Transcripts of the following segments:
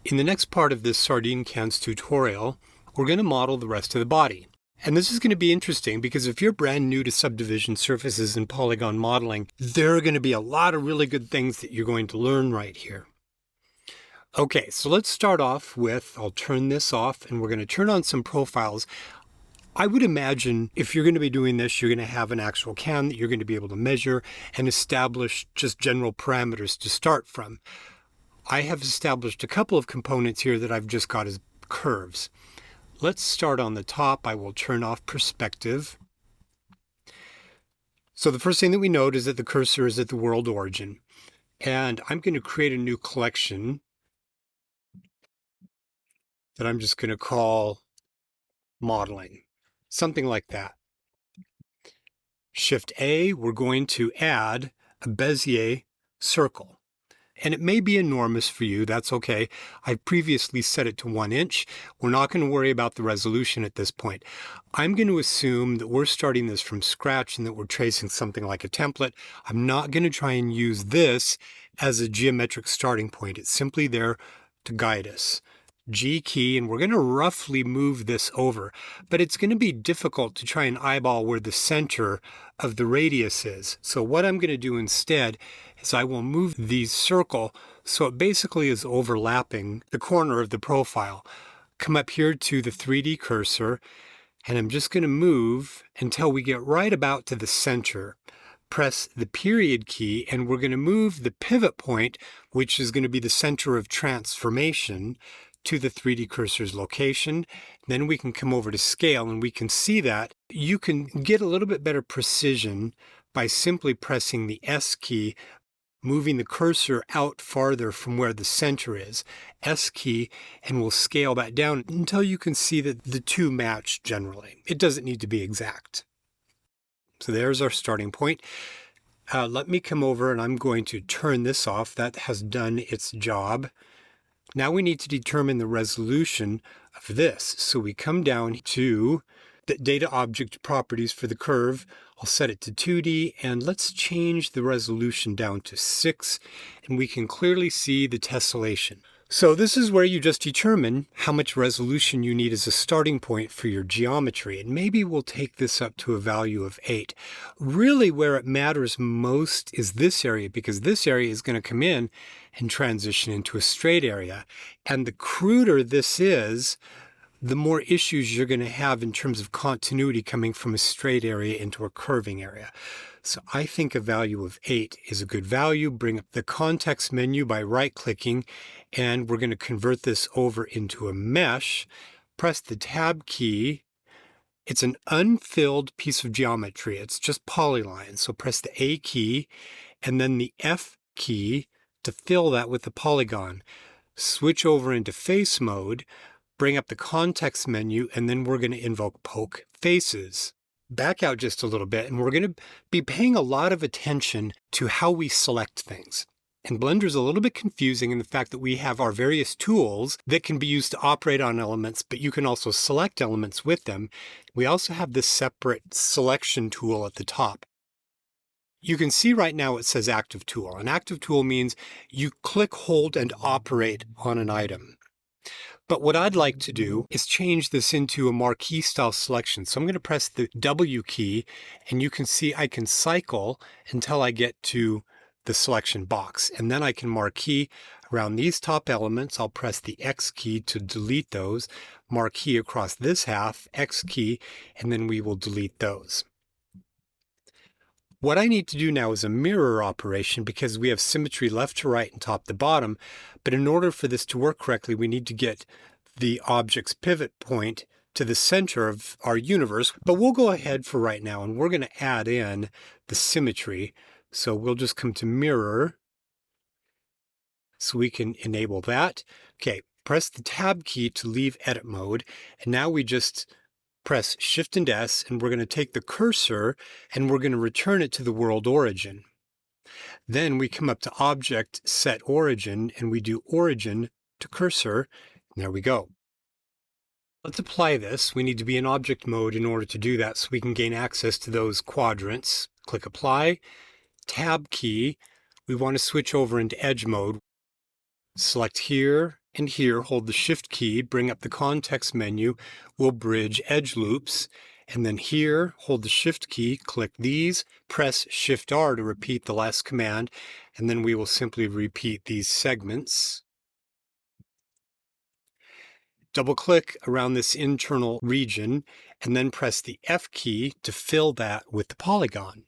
In the next part of this sardine cans tutorial, we're going to model the rest of the body. And this is going to be interesting because if you're brand new to subdivision surfaces and polygon modeling, there are going to be a lot of really good things that you're going to learn right here. Okay, so let's start off with, I'll turn this off and we're going to turn on some profiles. I would imagine if you're going to be doing this, you're going to have an actual can that you're going to be able to measure and establish just general parameters to start from. I have established a couple of components here that I've just got as curves. Let's start on the top. I will turn off perspective. So the first thing that we note is that the cursor is at the world origin. And I'm going to create a new collection that I'm just going to call modeling, something like that. Shift A, we're going to add a Bezier circle. And it may be enormous for you, that's okay. I've previously set it to 1 inch. We're not going to worry about the resolution at this point. I'm going to assume that we're starting this from scratch and that we're tracing something like a template. I'm not going to try and use this as a geometric starting point. It's simply there to guide us. G key, and we're going to roughly move this over, but it's going to be difficult to try and eyeball where the center of the radius is. So what I'm going to do instead is I will move the circle so it basically is overlapping the corner of the profile. Come up here to the 3D cursor, and I'm just going to move until we get right about to the center. Press the period key, and we're going to move the pivot point, which is going to be the center of transformation, to the 3D cursor's location. Then we can come over to scale and we can see that you can get a little bit better precision by simply pressing the S key, moving the cursor out farther from where the center is. S key, and we'll scale that down until you can see that the two match generally. It doesn't need to be exact. So there's our starting point. Let me come over and I'm going to turn this off. That has done its job. Now we need to determine the resolution of this. So we come down to the data object properties for the curve. I'll set it to 2D and let's change the resolution down to 6 and we can clearly see the tessellation. So this is where you just determine how much resolution you need as a starting point for your geometry. And maybe we'll take this up to a value of 8. Really where it matters most is this area, because this area is going to come in and transition into a straight area. And the cruder this is, the more issues you're going to have in terms of continuity coming from a straight area into a curving area. So I think a value of 8 is a good value. Bring up the context menu by right-clicking, and we're going to convert this over into a mesh. Press the Tab key. It's an unfilled piece of geometry. It's just polylines. So press the A key and then the F key to fill that with the polygon. Switch over into face mode. Bring up the context menu, and then we're going to invoke poke faces. Back out just a little bit, and we're going to be paying a lot of attention to how we select things. And Blender's a little bit confusing in the fact that we have our various tools that can be used to operate on elements, but you can also select elements with them. We also have this separate selection tool at the top. You can see right now it says active tool. An active tool means you click, hold, and operate on an item. But what I'd like to do is change this into a marquee style selection. So I'm going to press the W key, and you can see I can cycle until I get to the selection box. And then I can marquee around these top elements. I'll press the X key to delete those, marquee across this half, X key, and then we will delete those. What I need to do now is a mirror operation because we have symmetry left to right and top to bottom. But in order for this to work correctly, we need to get the object's pivot point to the center of our universe. But we'll go ahead for right now and we're going to add in the symmetry. So we'll just come to mirror so we can enable that. Okay, press the Tab key to leave edit mode. And now we just press Shift and S, and we're going to take the cursor and we're going to return it to the world origin. Then we come up to Object, Set Origin, and we do Origin to Cursor. And there we go. Let's apply this. We need to be in object mode in order to do that so we can gain access to those quadrants. Click Apply, Tab key. We want to switch over into Edge mode. Select here, and here, hold the Shift key, bring up the context menu, we'll bridge edge loops, and then here, hold the Shift key, click these, press Shift R to repeat the last command, and then we will simply repeat these segments. Double-click around this internal region, and then press the F key to fill that with the polygon.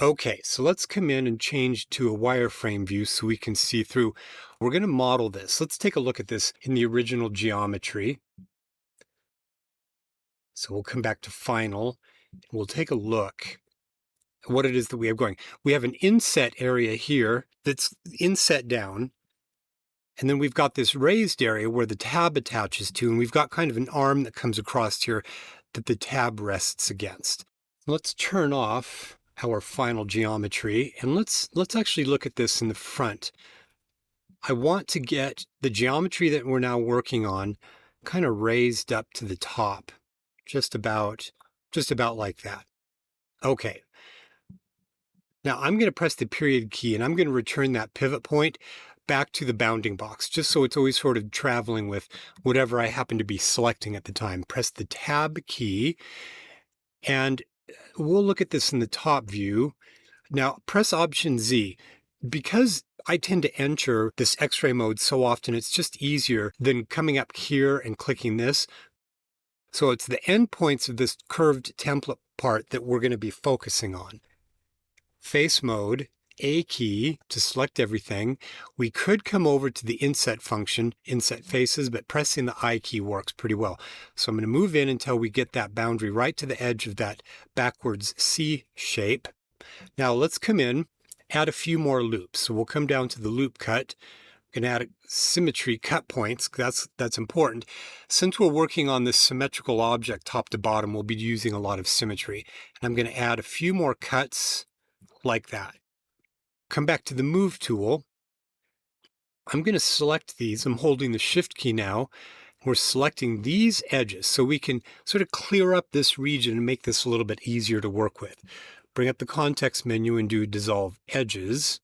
Okay, so let's come in and change to a wireframe view so we can see through. We're going to model this. Let's take a look at this in the original geometry. So we'll come back to Final. We'll take a look at what it is that we have going. We have an inset area here that's inset down. And then we've got this raised area where the tab attaches to, and we've got kind of an arm that comes across here that the tab rests against. Let's turn off our final geometry, and let's actually look at this in the front. I want to get the geometry that we're now working on kind of raised up to the top, just about like that. Okay. Now I'm going to press the period key, and I'm going to return that pivot point back to the bounding box, just so it's always sort of traveling with whatever I happen to be selecting at the time. Press the Tab key, and we'll look at this in the top view. Now, press Option Z. Because I tend to enter this X-ray mode so often, it's just easier than coming up here and clicking this. So it's the endpoints of this curved template part that we're going to be focusing on. Face mode, A key to select everything. We could come over to the inset function, inset faces, but pressing the I key works pretty well. So I'm going to move in until we get that boundary right to the edge of that backwards C shape. Now let's come in, add a few more loops. So we'll come down to the loop cut. We're going to add symmetry cut points. That's important. Since we're working on this symmetrical object top to bottom, we'll be using a lot of symmetry. And I'm going to add a few more cuts like that. Come back to the Move tool. I'm going to select these. I'm holding the Shift key now. We're selecting these edges so we can sort of clear up this region and make this a little bit easier to work with. Bring up the context menu and do Dissolve Edges.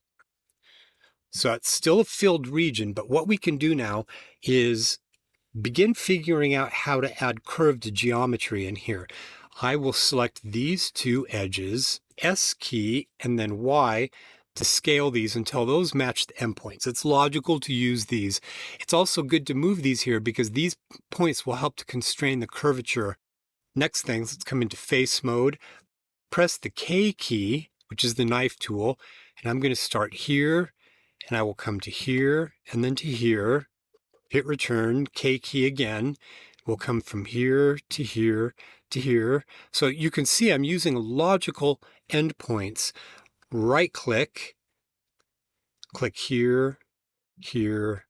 So it's still a filled region, but what we can do now is begin figuring out how to add curved geometry in here. I will select these two edges, S key, and then Y, to scale these until those match the endpoints. It's logical to use these. It's also good to move these here because these points will help to constrain the curvature. Next thing, let's come into face mode. Press the K key, which is the knife tool, and I'm going to start here, and I will come to here, and then to here. Hit return, K key again. We'll come from here to here to here. So you can see I'm using logical endpoints. Right click, click here, here,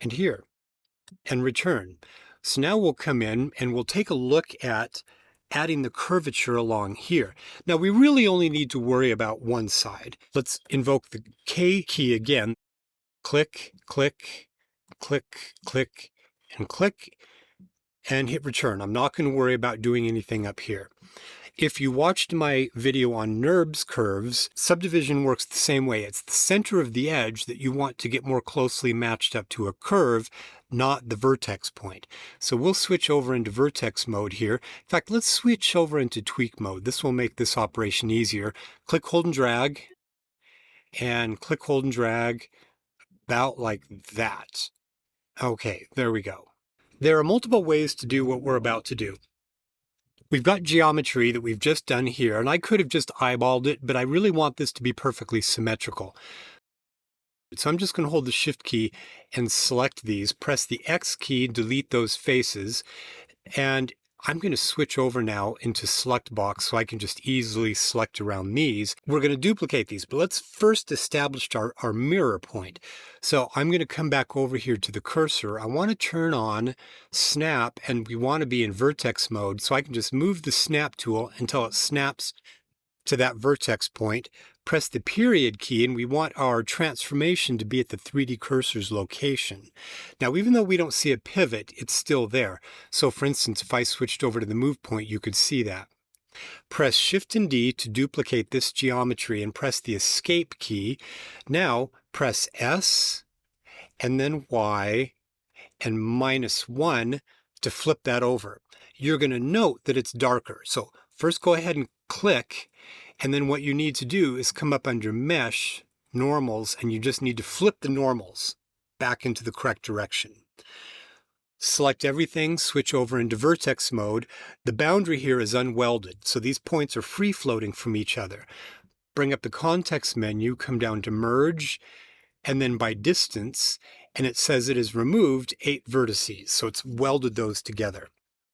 and here, and return. So now we'll come in and we'll take a look at adding the curvature along here. Now we really only need to worry about one side. Let's invoke the K key again. Click, click, click, click, and click, and hit return. I'm not going to worry about doing anything up here. If you watched my video on NURBS curves, subdivision works the same way. It's the center of the edge that you want to get more closely matched up to a curve, not the vertex point. So we'll switch over into vertex mode here. In fact, let's switch over into tweak mode. This will make this operation easier. Click, hold, and drag, and click, hold, and drag about like that. Okay, there we go. There are multiple ways to do what we're about to do. We've got geometry that we've just done here, and I could have just eyeballed it, but I really want this to be perfectly symmetrical. So I'm just going to hold the Shift key and select these, press the X key, delete those faces, and I'm going to switch over now into Select Box so I can just easily select around these. We're going to duplicate these, but let's first establish our mirror point. So I'm going to come back over here to the cursor. I want to turn on Snap, and we want to be in vertex mode, so I can just move the Snap tool until it snaps to that vertex point. Press the period key, and we want our transformation to be at the 3D cursor's location. Now, even though we don't see a pivot, it's still there. So for instance, if I switched over to the move point, you could see that. Press Shift and D to duplicate this geometry and press the Escape key. Now press S and then Y, and -1 to flip that over. You're going to note that it's darker. So first go ahead and click, and then what you need to do is come up under Mesh, Normals, and you just need to flip the normals back into the correct direction. Select everything, switch over into vertex mode. The boundary here is unwelded, so these points are free floating from each other. Bring up the context menu, come down to Merge, and then by distance, and it says it has removed 8 vertices, so it's welded those together.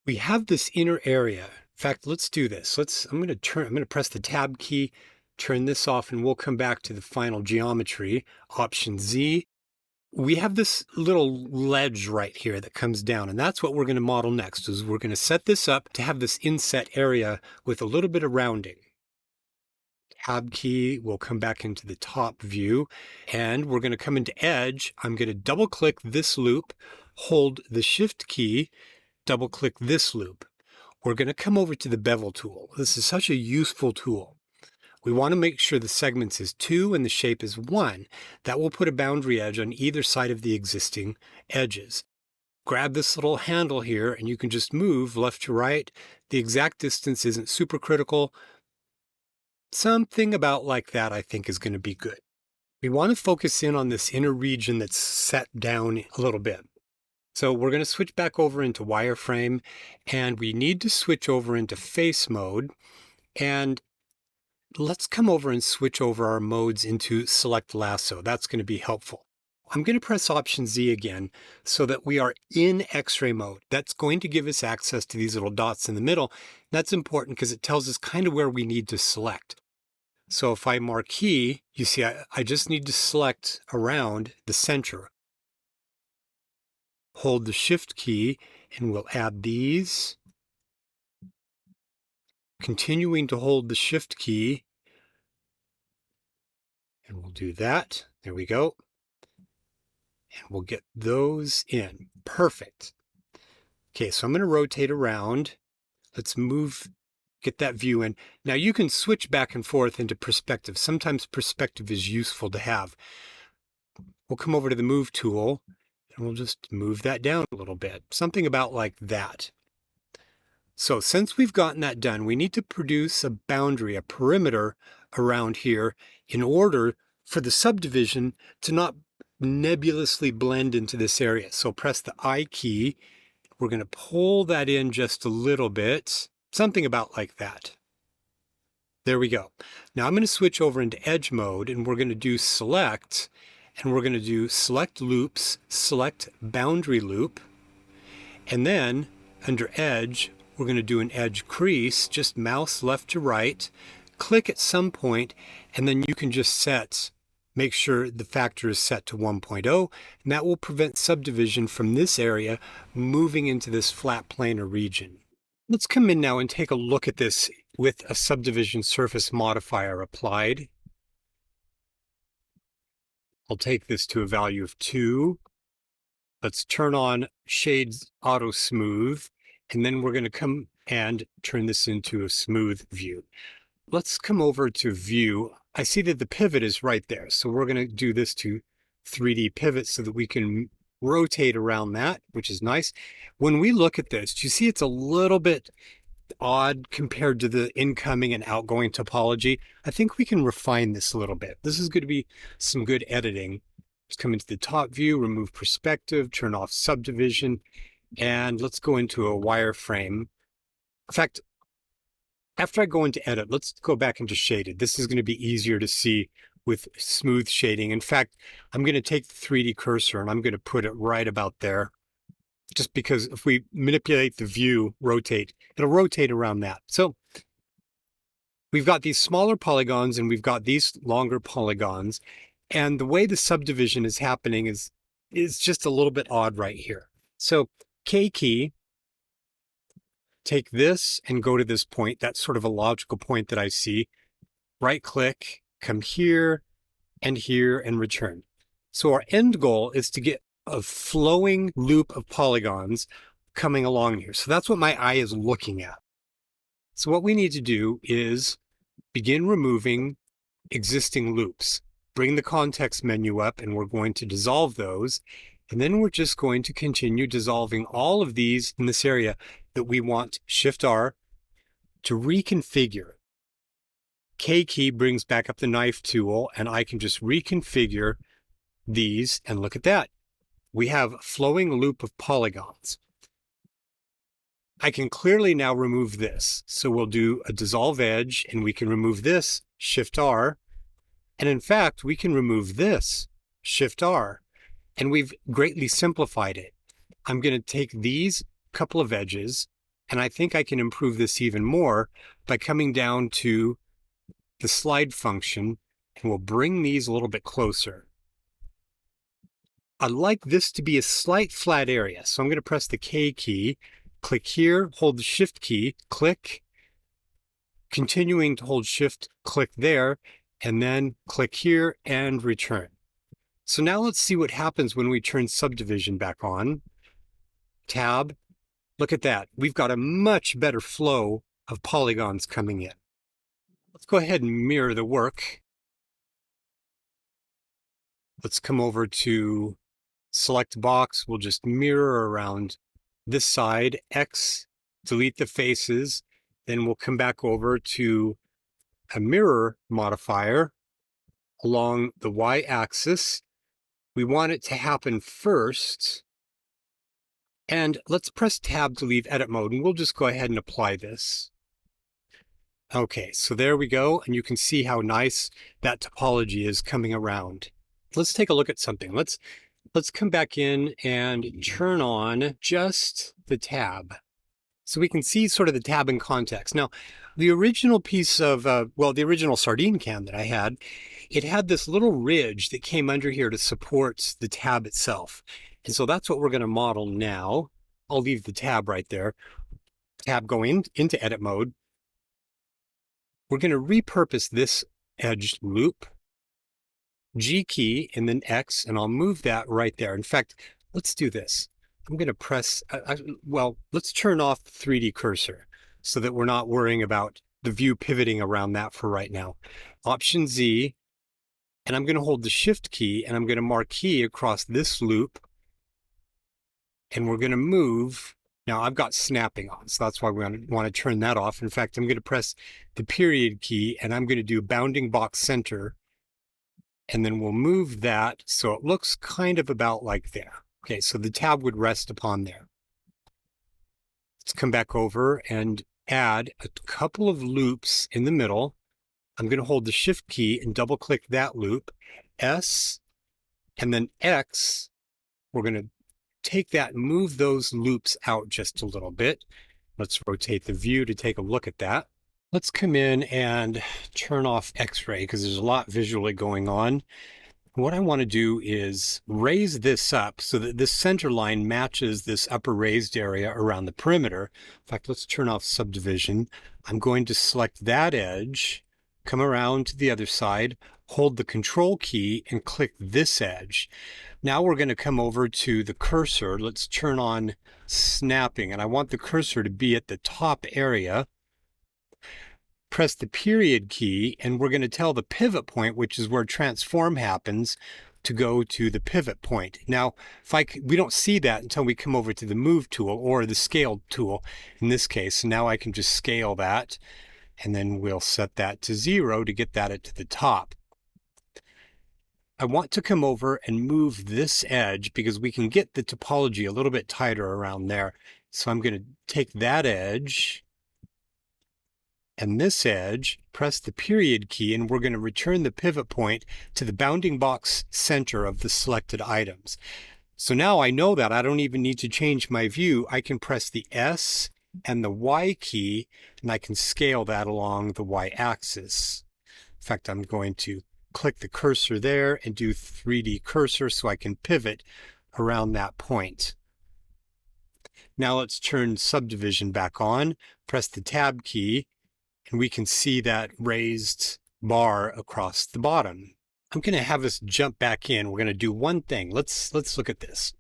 We have this inner area. In fact, let's do this. I'm going to press the Tab key, turn this off, and we'll come back to the final geometry. Option Z. We have this little ledge right here that comes down, and that's what we're going to model next. Is we're going to set this up to have this inset area with a little bit of rounding. Tab key, we'll come back into the top view, and we're going to come into Edge. I'm going to double click this loop, hold the Shift key, double click this loop. We're going to come over to the bevel tool. This is such a useful tool. We want to make sure the segments is 2 and the shape is 1. That will put a boundary edge on either side of the existing edges. Grab this little handle here and you can just move left to right. The exact distance isn't super critical. Something about like that I think is going to be good. We want to focus in on this inner region that's set down a little bit. So we're going to switch back over into wireframe, and we need to switch over into face mode. And let's come over and switch over our modes into select lasso. That's going to be helpful. I'm going to press Option Z again so that we are in X-ray mode. That's going to give us access to these little dots in the middle. That's important because it tells us kind of where we need to select. So if I marquee, you see I just need to select around the center. Hold the Shift key and we'll add these. Continuing to hold the Shift key. And we'll do that. There we go. And we'll get those in. Perfect. Okay, so I'm going to rotate around. Let's move, get that view in. Now you can switch back and forth into perspective. Sometimes perspective is useful to have. We'll come over to the Move tool and we'll just move that down a little bit. Something about like that. So since we've gotten that done, we need to produce a boundary, a perimeter around here in order for the subdivision to not nebulously blend into this area. So press the I key. We're going to pull that in just a little bit, something about like that. There we go. Now I'm going to switch over into edge mode and we're going to do select, and we're going to do select loops, select boundary loop, and then under edge, we're going to do an edge crease, just mouse left to right, click at some point, and then you can just make sure the factor is set to 1.0, and that will prevent subdivision from this area moving into this flat planar region. Let's come in now and take a look at this with a subdivision surface modifier applied. I'll take this to a value of 2. Let's turn on Shades Auto Smooth, and then we're going to come and turn this into a smooth view. Let's come over to View. I see that the pivot is right there, so we're going to do this to 3D pivot so that we can rotate around that, which is nice. When we look at this, do you see it's a little bit odd compared to the incoming and outgoing topology? I think we can refine this a little bit. This is going to be some good editing. Let's come into the top view, remove perspective, turn off subdivision, and let's go into a wireframe. In fact, after I go into edit, let's go back into shaded. This is going to be easier to see with smooth shading. In fact, I'm going to take the 3D cursor and I'm going to put it right about there, just because if we manipulate the view, rotate, it'll rotate around that. So we've got these smaller polygons and we've got these longer polygons. And the way the subdivision is happening is just a little bit odd right here. So K key, take this and go to this point. That's sort of a logical point that I see. Right click, come here and return. So our end goal is to get a flowing loop of polygons coming along here. So that's what my eye is looking at. So what we need to do is begin removing existing loops. bring the context menu up, and we're going to dissolve those. And then we're just going to continue dissolving all of these in this area that we want Shift-R to reconfigure. K key brings back up the knife tool, and I can just reconfigure these, and look at that. We have a flowing loop of polygons. I can clearly now remove this. So we'll do a dissolve edge, and we can remove this, Shift-R. And in fact, we can remove this, Shift-R. And we've greatly simplified it. I'm going to take these couple of edges, and I think I can improve this even more by coming down to the slide function, and we'll bring these a little bit closer. I'd like this to be a slight flat area, so I'm going to press the K key, click here, hold the Shift key, click, continuing to hold Shift, click there, and then click here and return. So now let's see what happens when we turn subdivision back on. Tab, look at that. We've got a much better flow of polygons coming in. Let's go ahead and mirror the work. Let's come over to select box. We'll just mirror around this side, X, delete the faces. Then we'll come back over to a mirror modifier along the Y-axis. We want it to happen first. And let's press Tab to leave edit mode, and we'll just go ahead and apply this. Okay, so there we go, and you can see how nice that topology is coming around. Let's take a look at something. Let's come back in and turn on just the tab, so we can see sort of the tab in context. Now, the original piece of, the original sardine can that I had, it had this little ridge that came under here to support the tab itself. And so that's what we're going to model now. I'll leave the tab right there. Tab going into edit mode. We're going to repurpose this edged loop. G key and then X, and I'll move that right there. In fact, let's do this. I'm going to press, let's turn off the 3D cursor so that we're not worrying about the view pivoting around that for right now. Option Z, and I'm going to hold the Shift key, and I'm going to marquee across this loop, and we're going to move. Now I've got snapping on, so that's why we want to turn that off. In fact, I'm going to press the period key, and I'm going to do bounding box center, and then we'll move that so it looks kind of about like there. Okay, so the tab would rest upon there. Let's come back over and add a couple of loops in the middle. I'm going to hold the Shift key and double click that loop, S, and then X. We're going to take that and move those loops out just a little bit. Let's rotate the view to take a look at that. Let's come in and turn off X-ray because there's a lot visually going on. What I want to do is raise this up so that this center line matches this upper raised area around the perimeter. In fact, let's turn off subdivision. I'm going to select that edge, come around to the other side, hold the Control key, and click this edge. Now we're going to come over to the cursor. Let's turn on snapping, and I want the cursor to be at the top area. Press the period key, and we're going to tell the pivot point, which is where transform happens, to go to the pivot point. Now, we don't see that until we come over to the move tool or the scale tool in this case. Now I can just scale that, and then we'll set that to 0 to get that to the top. I want to come over and move this edge because we can get the topology a little bit tighter around there. So I'm going to take that edge and this edge, press the period key, and we're going to return the pivot point to the bounding box center of the selected items. So now I know that I don't even need to change my view. I can press the S and the Y key, and I can scale that along the Y axis. In fact, I'm going to click the cursor there and do 3D cursor so I can pivot around that point. Now let's turn subdivision back on, press the tab key, and we can see that raised bar across the bottom. I'm going to have us jump back in. We're going to do one thing. Let's look at this.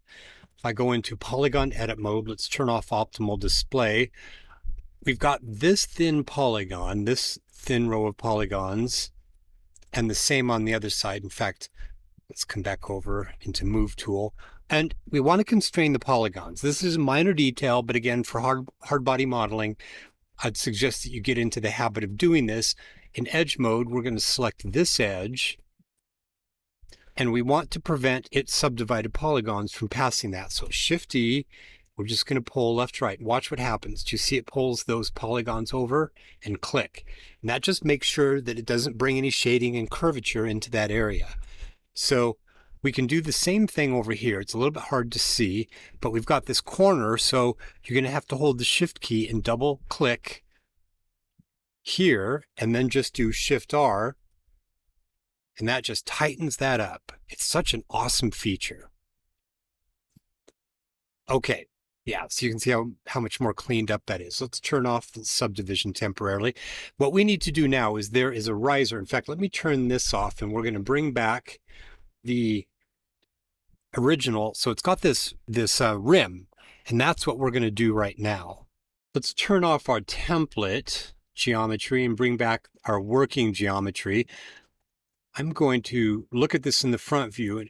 If I go into polygon edit mode, let's turn off optimal display. We've got this thin polygon, this thin row of polygons. and the same on the other side. In fact, let's come back over into Move tool. And we want to constrain the polygons. This is a minor detail, but again, for hard body modeling, I'd suggest that you get into the habit of doing this. In edge mode, we're going to select this edge, and we want to prevent its subdivided polygons from passing that. So Shift-E, we're just going to pull left, right. Watch what happens. Do you see it pulls those polygons over and click? And that just makes sure that it doesn't bring any shading and curvature into that area. So we can do the same thing over here. It's a little bit hard to see, but we've got this corner, so you're going to have to hold the Shift key and double click here, and then just do Shift-R, and that just tightens that up. It's such an awesome feature. Okay, yeah, so you can see how much more cleaned up that is. Let's turn off the subdivision temporarily. What we need to do now is there is a riser. In fact, let me turn this off, and we're going to bring back the original. So it's got this rim, and that's what we're going to do right now. Let's turn off our template geometry and bring back our working geometry. I'm going to look at this in the front view. In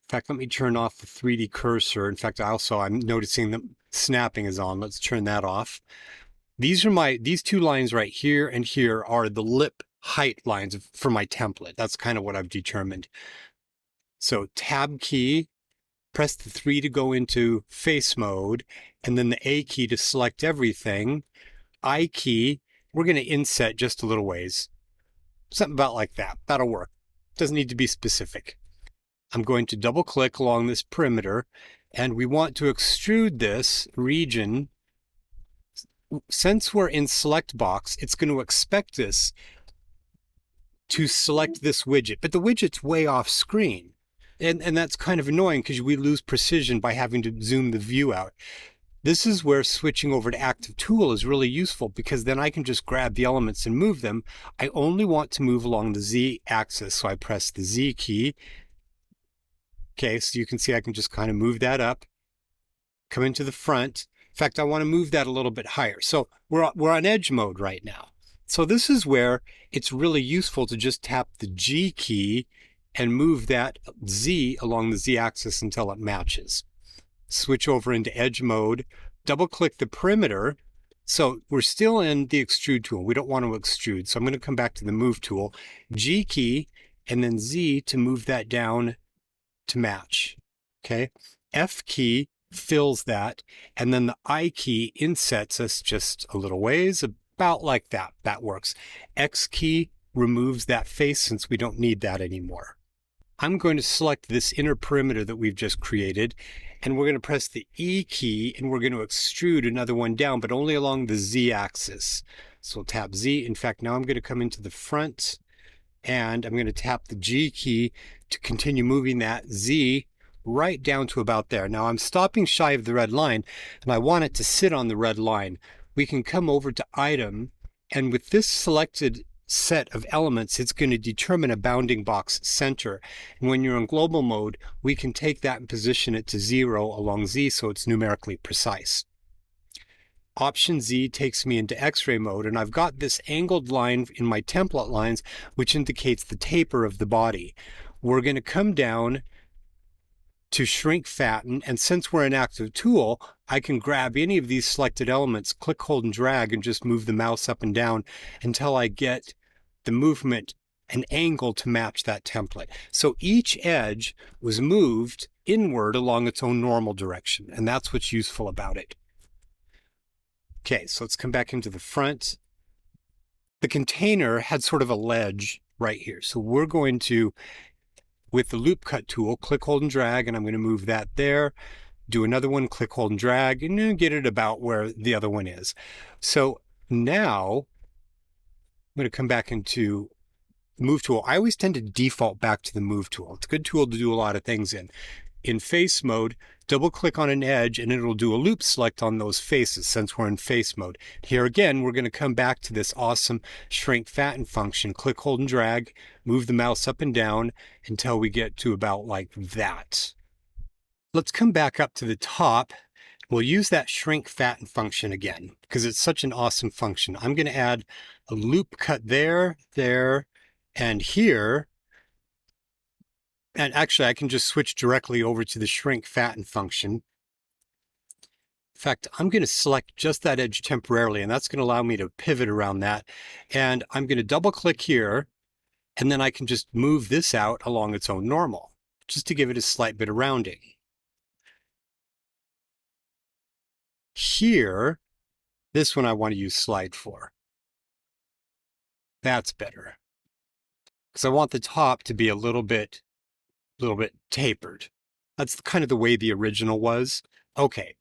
fact, let me turn off the 3D cursor. In fact, I'm noticing the snapping is on. Let's turn that off. These two lines right here and here are the lip height lines for my template. That's kind of what I've determined. So Tab key, press the 3 to go into face mode, and then the A key to select everything. I key, we're going to inset just a little ways. Something about like that. That'll work. Doesn't need to be specific. I'm going to double click along this perimeter, and we want to extrude this region. Since we're in select box, it's going to expect us to select this widget, but the widget's way off screen. And that's kind of annoying because we lose precision by having to zoom the view out. This is where switching over to Active Tool is really useful, because then I can just grab the elements and move them. I only want to move along the Z axis, so I press the Z key. Okay, so you can see I can just kind of move that up, come into the front. In fact, I want to move that a little bit higher. So we're on edge mode right now. So this is where it's really useful to just tap the G key and move that Z along the Z axis until it matches. Switch over into edge mode, double click the perimeter. So we're still in the extrude tool. We don't want to extrude. So I'm going to come back to the move tool, G key, and then Z to move that down to match. Okay. F key fills that, and then the I key insets us just a little ways, about like that. That works. X key removes that face since we don't need that anymore. I'm going to select this inner perimeter that we've just created, and we're going to press the E key, and we're going to extrude another one down, but only along the Z axis. So we'll tap Z. In fact, now I'm going to come into the front, and I'm going to tap the G key to continue moving that Z right down to about there. Now I'm stopping shy of the red line, and I want it to sit on the red line. We can come over to Item, and with this selected set of elements, it's going to determine a bounding box center. And when you're in global mode, we can take that and position it to 0 along Z so it's numerically precise. Option Z takes me into X-ray mode, and I've got this angled line in my template lines, which indicates the taper of the body. We're going to come down to shrink fatten, and since we're an active tool, I can grab any of these selected elements, click, hold, and drag, and just move the mouse up and down until I get the movement and angle to match that template. So each edge was moved inward along its own normal direction, and that's what's useful about it. Okay, so let's come back into the front. The container had sort of a ledge right here, so we're going to, with the loop cut tool, click, hold, and drag, and I'm going to move that there. Do another one, click, hold, and drag, and then get it about where the other one is. So now I'm going to come back into Move tool. I always tend to default back to the Move tool. It's a good tool to do a lot of things in. In face mode, double click on an edge and it'll do a loop select on those faces since we're in face mode. Here again, we're going to come back to this awesome shrink fatten function. Click, hold, and drag, move the mouse up and down until we get to about like that. Let's come back up to the top. We'll use that shrink fatten function again because it's such an awesome function. I'm going to add a loop cut there, And here, and actually I can just switch directly over to the shrink fatten function. In fact, I'm going to select just that edge temporarily, and that's going to allow me to pivot around that. And I'm going to double click here, and then I can just move this out along its own normal, just to give it a slight bit of rounding. Here, this one I want to use slide for. That's better. Because I want the top to be a little bit tapered. That's kind of the way the original was. Okay,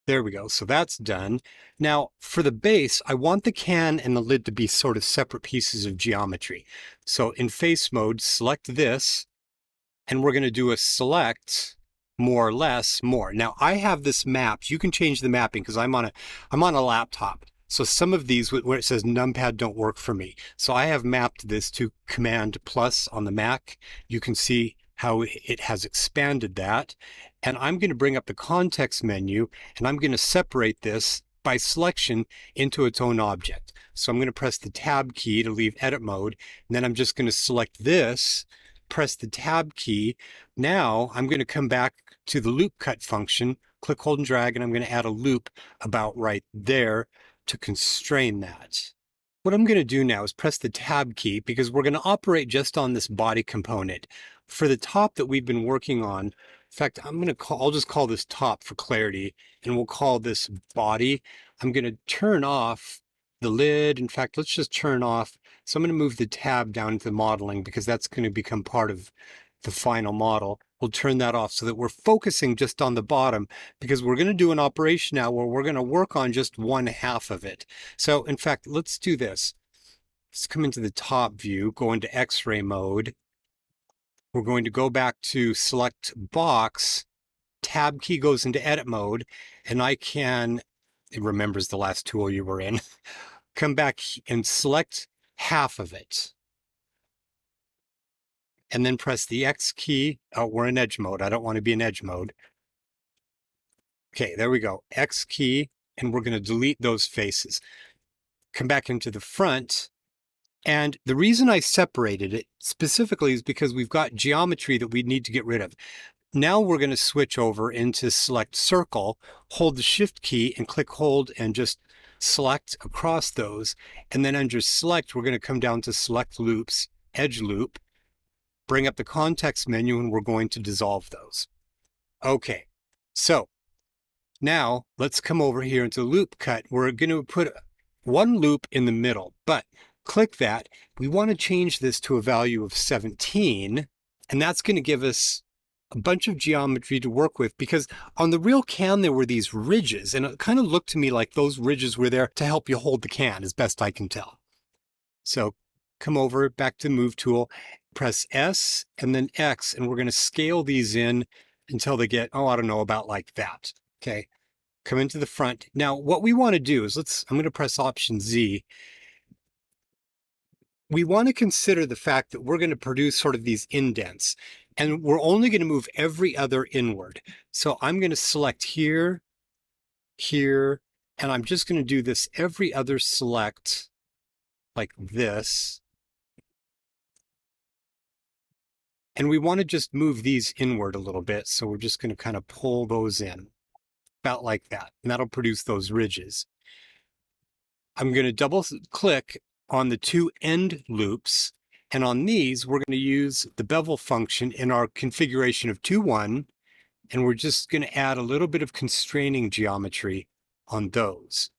there we go. So that's done. Now for the base, I want the can and the lid to be sort of separate pieces of geometry. So in face mode, select this, and we're going to do a select more or less more. Now I have this mapped. You can change the mapping because I'm on a laptop. So some of these where it says numpad don't work for me. So I have mapped this to Command plus on the Mac. You can see how it has expanded that. And I'm going to bring up the context menu, and I'm going to separate this by selection into its own object. So I'm going to press the tab key to leave edit mode, and then I'm just going to select this, press the tab key. Now I'm going to come back to the loop cut function, click, hold, and drag, and I'm going to add a loop about right there to constrain that. What I'm going to do now is press the tab key because we're going to operate just on this body component. For the top that we've been working on, in fact, I'll just call this top for clarity, and we'll call this body. I'm going to turn off the lid. In fact, let's just turn off. So I'm going to move the tab down to modeling because that's going to become part of the final model. We'll turn that off so that we're focusing just on the bottom, because we're going to do an operation now where we're going to work on just one half of it. So in fact, let's do this. Let's come into the top view, go into X-ray mode. We're going to go back to select box. Tab key goes into edit mode, and it remembers the last tool you were in. Come back and select half of it. And then press the X key. Oh, we're in edge mode. I don't want to be in edge mode. Okay, there we go. X key, and we're going to delete those faces. Come back into the front. And the reason I separated it specifically is because we've got geometry that we need to get rid of. Now we're going to switch over into select circle, hold the shift key and click hold and just select across those. And then under select, we're going to come down to select loops, edge loop, bring up the context menu, and we're going to dissolve those. Okay, so now let's come over here into loop cut. We're going to put one loop in the middle, but click that. We want to change this to a value of 17, and that's going to give us a bunch of geometry to work with, because on the real can there were these ridges, and it kind of looked to me like those ridges were there to help you hold the can, as best I can tell. So come over back to the move tool, press S and then X, and we're going to scale these in until they get, I don't know, about like that. Okay, come into the front. Now what we want to do is I'm going to press Option Z. We want to consider the fact that we're going to produce sort of these indents, and we're only going to move every other inward. So I'm going to select here, here, and I'm just going to do this every other select like this. And we want to just move these inward a little bit. So we're just going to kind of pull those in about like that. And that'll produce those ridges. I'm going to double click on the two end loops. And on these, we're going to use the bevel function in our configuration of 2-1. And we're just going to add a little bit of constraining geometry on those.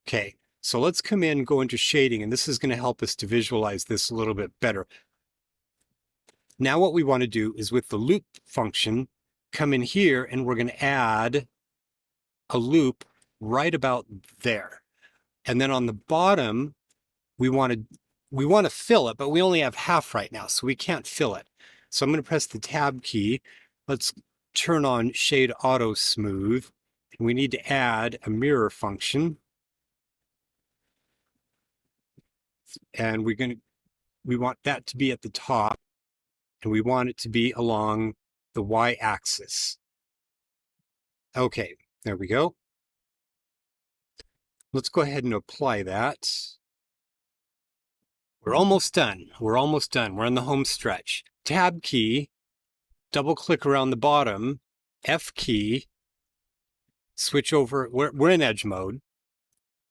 Okay, so let's come in, go into shading, and this is going to help us to visualize this a little bit better. Now what we want to do is with the loop function, come in here and we're going to add a loop right about there. And then on the bottom, we want to fill it, but we only have half right now, so we can't fill it. So I'm going to press the tab key. Let's turn on Shade Auto Smooth. And we need to add a mirror function. And we want that to be at the top, and we want it to be along the y-axis. Okay, there we go. Let's go ahead and apply that. We're almost done. We're almost done. We're on the home stretch. Tab key, double click around the bottom, F key, switch over. We're in edge mode.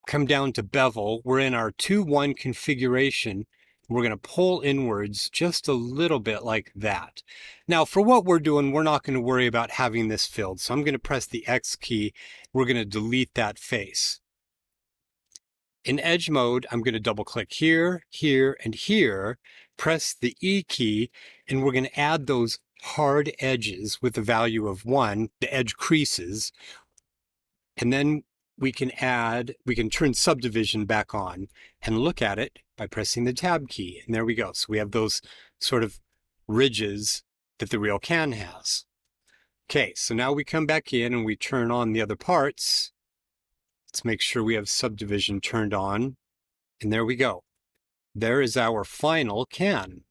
Come down to bevel. We're in our 2-1 configuration. We're going to pull inwards just a little bit like that. Now, for what we're doing, we're not going to worry about having this filled. So I'm going to press the X key. We're going to delete that face. In edge mode, I'm going to double click here, here, and here, press the E key, and we're going to add those hard edges with the value of 1, the edge creases. And then we can turn subdivision back on and look at it by pressing the tab key. And there we go. So we have those sort of ridges that the real can has. Okay, so now we come back in and we turn on the other parts. Let's make sure we have subdivision turned on. And there we go. There is our final can.